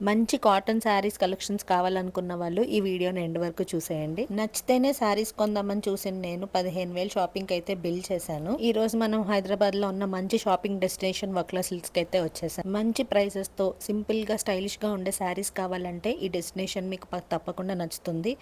మంచి cotton saris collections కావాలనుకున్న వాళ్ళు ఈ వీడియోని ఎండ్ వరకు చూసేయండి. నచ్చితేనే శారీస్ కొందామని చూసిన నేను 15,000 షాపింగ్ అయితే బిల్ చేశాను. ఈ రోజు మనం హైదరాబాద్ లో ఉన్న మంచి షాపింగ్ డెస్టినేషన్ వక్లా సిల్క్స్ కి అయితే వచ్చేసాం. మంచి ప్రైసెస్ తో సింపుల్ గా స్టైలిష్ గా ఉండే శారీస్ కావాలంటే ఈ డెస్టినేషన్ మీకు తప్పకుండా నచ్చుతుంది.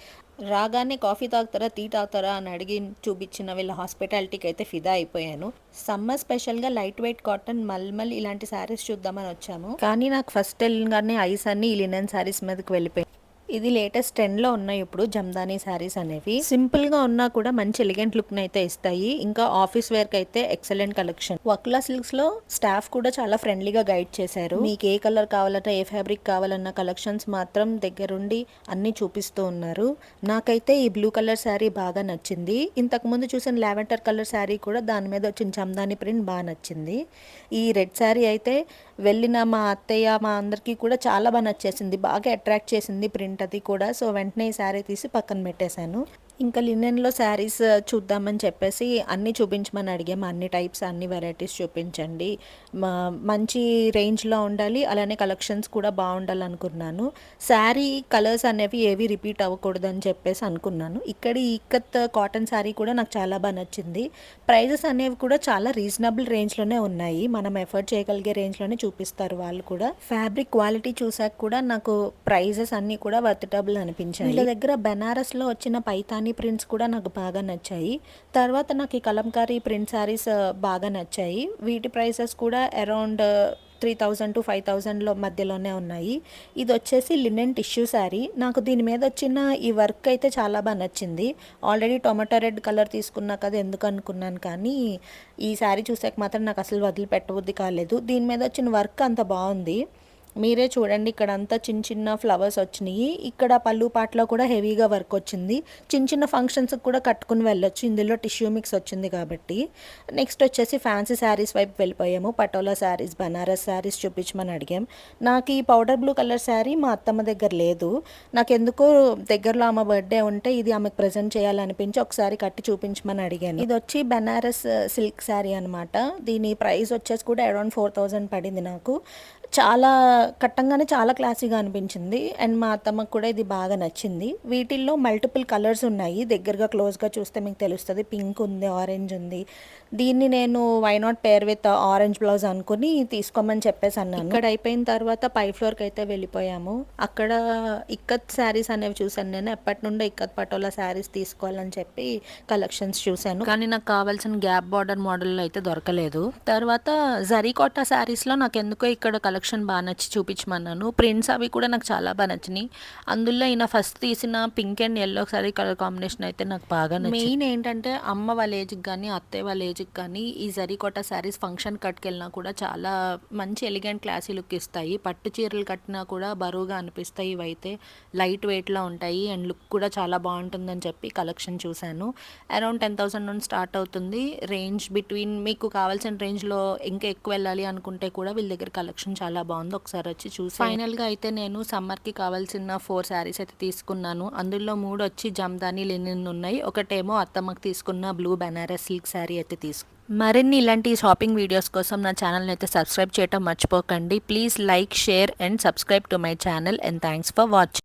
రాగానే కాఫీ తాగుతారా, టీ తాగుతారా అని అడిగి చూపించిన వీళ్ళ హాస్పిటాలిటీకి అయితే ఫిదా అయిపోయాను. సమ్మర్ స్పెషల్గా లైట్ వెయిట్ కాటన్ మల్మల్ ఇలాంటి శారీస్ చూద్దామని వచ్చాము. కానీ నాకు ఫస్ట్ వెళ్ళగానే ఐస్ అన్ని ఈ లినెన్ శారీస్ మీదకి వెళ్ళిపోయాయి. ఇది లేటెస్ట్ ట్రెండ్లో ఉన్నాయి ఇప్పుడు జమ్దానీ శారీస్ అనేవి. సింపుల్గా ఉన్నా కూడా మంచి ఎలిగెంట్ లుక్ని అయితే ఇస్తాయి. ఇంకా ఆఫీస్ వేర్కి అయితే ఎక్సలెంట్ కలెక్షన్. వక్లా సిల్క్స్లో స్టాఫ్ కూడా చాలా ఫ్రెండ్లీగా గైడ్ చేశారు. మీకు ఏ కలర్ కావాలన్నా, ఏ ఫ్యాబ్రిక్ కావాలన్న కలెక్షన్స్ మాత్రం దగ్గరుండి అన్నీ చూపిస్తూ ఉన్నారు. నాకైతే ఈ బ్లూ కలర్ శారీ బాగా నచ్చింది. ఇంతకుముందు చూసిన లావెండర్ కలర్ శారీ కూడా దాని మీద వచ్చిన జమ్దానీ ప్రింట్ బాగా నచ్చింది. ఈ రెడ్ శారీ అయితే వెళ్ళిన మా అత్తయ్య మా అందరికీ కూడా చాలా బాగా నచ్చేసింది. బాగా అట్రాక్ట్ చేసింది ప్రింట్ అది కూడా. సో వెంటనే ఈ శారీ తీసి పక్కన పెట్టేశాను. ఇంకా లినెన్లో శారీస్ చూద్దామని చెప్పేసి అన్నీ చూపించమని అడిగాము. అన్ని టైప్స్, అన్ని వెరైటీస్ చూపించండి, మంచి రేంజ్లో ఉండాలి, అలానే కలెక్షన్స్ కూడా బాగుండాలి అనుకున్నాను. శారీ కలర్స్ అనేవి ఏవి రిపీట్ అవ్వకూడదు అని చెప్పేసి అనుకున్నాను. ఇక్కడ ఈ ఇక్కత్ కాటన్ శారీ కూడా నాకు చాలా బాగా నచ్చింది. ప్రైజెస్ అనేవి కూడా చాలా రీజనబుల్ రేంజ్లోనే ఉన్నాయి. మనం ఎఫర్ట్ చేయగలిగే రేంజ్లోనే చూపిస్తారు వాళ్ళు కూడా. ఫ్యాబ్రిక్ క్వాలిటీ చూసాక కూడా నాకు ప్రైజెస్ అన్నీ కూడా వర్తబుల్ అనిపించాయి. వీళ్ళ దగ్గర బెనారస్లో వచ్చిన పైతాని ప్రింట్స్ కూడా నాకు బాగా నచ్చాయి. తర్వాత నాకు ఈ కలంకారీ ప్రింట్ శారీస్ బాగా నచ్చాయి. వీటి ప్రైసెస్ కూడా అరౌండ్ 3,000 to 5,000 మధ్యలోనే ఉన్నాయి. ఇది వచ్చేసి లినెన్ టిష్యూ శారీ. నాకు దీని మీద వచ్చిన ఈ వర్క్ అయితే చాలా బాగా నచ్చింది. ఆల్రెడీ టొమాటో రెడ్ కలర్ తీసుకున్నా కదా ఎందుకు అనుకున్నాను, కానీ ఈ శారీ చూసాక మాత్రం నాకు అసలు వదిలిపెట్టబుద్ధి కాలేదు. దీని మీద వచ్చిన వర్క్ అంత బాగుంది. మీరే చూడండి, ఇక్కడ అంతా చిన్న చిన్న ఫ్లవర్స్ వచ్చినాయి. ఇక్కడ పళ్ళు పాటలో కూడా హెవీగా వర్క్ వచ్చింది. చిన్న చిన్న ఫంక్షన్స్కి కూడా కట్టుకుని వెళ్ళొచ్చు, ఇందులో టిష్యూ మిక్స్ వచ్చింది కాబట్టి. నెక్స్ట్ వచ్చేసి ఫ్యాన్సీ శారీస్ వైపు వెళ్ళిపోయాము. పటోలా శారీస్, బనారస్ శారీస్ చూపించమని అడిగాం. నాకు ఈ పౌడర్ బ్లూ కలర్ శారీ మా అత్తమ్మ దగ్గర లేదు. నాకు ఎందుకో దగ్గరలో ఆమె బర్త్డే ఉంటే ఇది ఆమెకు ప్రజెంట్ చేయాలనిపించి ఒకసారి కట్టి చూపించమని అడిగాను. ఇది వచ్చి బనారస్ సిల్క్ శారీ అనమాట. దీని ప్రైస్ వచ్చేసి కూడా అరౌండ్ 4,000 పడింది నాకు. చాలా కట్టంగానే చాలా క్లాసీగా అనిపించింది. అండ్ మా అత్తమ్మకు కూడా ఇది బాగా నచ్చింది. వీటిల్లో మల్టిపుల్ కలర్స్ ఉన్నాయి. దగ్గరగా క్లోజ్గా చూస్తే మీకు తెలుస్తుంది. పింక్ ఉంది, ఆరెంజ్ ఉంది. దీన్ని నేను why not pair with orange blouse అనుకుని తీసుకోమని చెప్పేసి అన్నాను. ఇక్కడ అయిపోయిన తర్వాత పై ఫ్లోర్కి అయితే వెళ్ళిపోయాము. అక్కడ ఇక్కత్ శారీస్ అనేవి చూసాను. నేను ఎప్పటి నుండో ఇక్కత్ పటోలా శారీస్ తీసుకోవాలని చెప్పి కలెక్షన్స్ చూశాను, కానీ నాకు కావాల్సిన గ్యాప్ బార్డర్ మోడల్లో అయితే దొరకలేదు. తర్వాత జరీకోటా శారీస్లో నాకు ఎందుకో ఇక్కడ కలెక్షన్ బాగా నచ్చి చూపించమన్నాను. ప్రింట్స్ అవి కూడా నాకు చాలా బాగా నచ్చినాయి. అందులో ఈయన ఫస్ట్ తీసిన pink and yellow sorry colour combination అయితే నాకు బాగా నచ్చింది. మెయిన్ ఏంటంటే అమ్మ వాళ్ళ ఏజ్కి కానీ అత్తయ్య వాళ్ళ ఏజ్కి కానీ ఈ జరీకోటా శారీస్ ఫంక్షన్ కట్టుకెళ్ళినా కూడా చాలా మంచి ఎలిగెంట్ క్లాసీ లుక్ ఇస్తాయి. పట్టు చీరలు కట్టినా కూడా బరువుగా అనిపిస్తాయి. ఇవైతే లైట్ వెయిట్లో ఉంటాయి అండ్ లుక్ కూడా చాలా బాగుంటుందని చెప్పి కలెక్షన్ చూశాను. అరౌండ్ 10,000 నుండి స్టార్ట్ అవుతుంది రేంజ్. బిట్వీన్ మీకు కావాల్సిన రేంజ్లో ఇంకా ఎక్కువ వెళ్ళాలి అనుకుంటే కూడా వీళ్ళ దగ్గర కలెక్షన్ చాలా బాగుంది. ఒకసారి వచ్చి చూసి ఫైనల్గా అయితే నేను సమ్మర్కి కావాల్సిన 4 శారీస్ అయితే తీసుకున్నాను. అందులో 3 వచ్చి జమ్దానీ లినెన్ ఉన్నాయి. ఒకటేమో అత్తమ్మకి తీసుకున్న బ్లూ బెనారస్ సిల్క్ శారీ అయితే మరిన్ని ఇలాంటి షాపింగ్ వీడియోస్ కోసం నా ఛానల్ని అయితే సబ్స్క్రైబ్ చేయడం మర్చిపోకండి. Please like, share and subscribe to my channel and thanks for watching.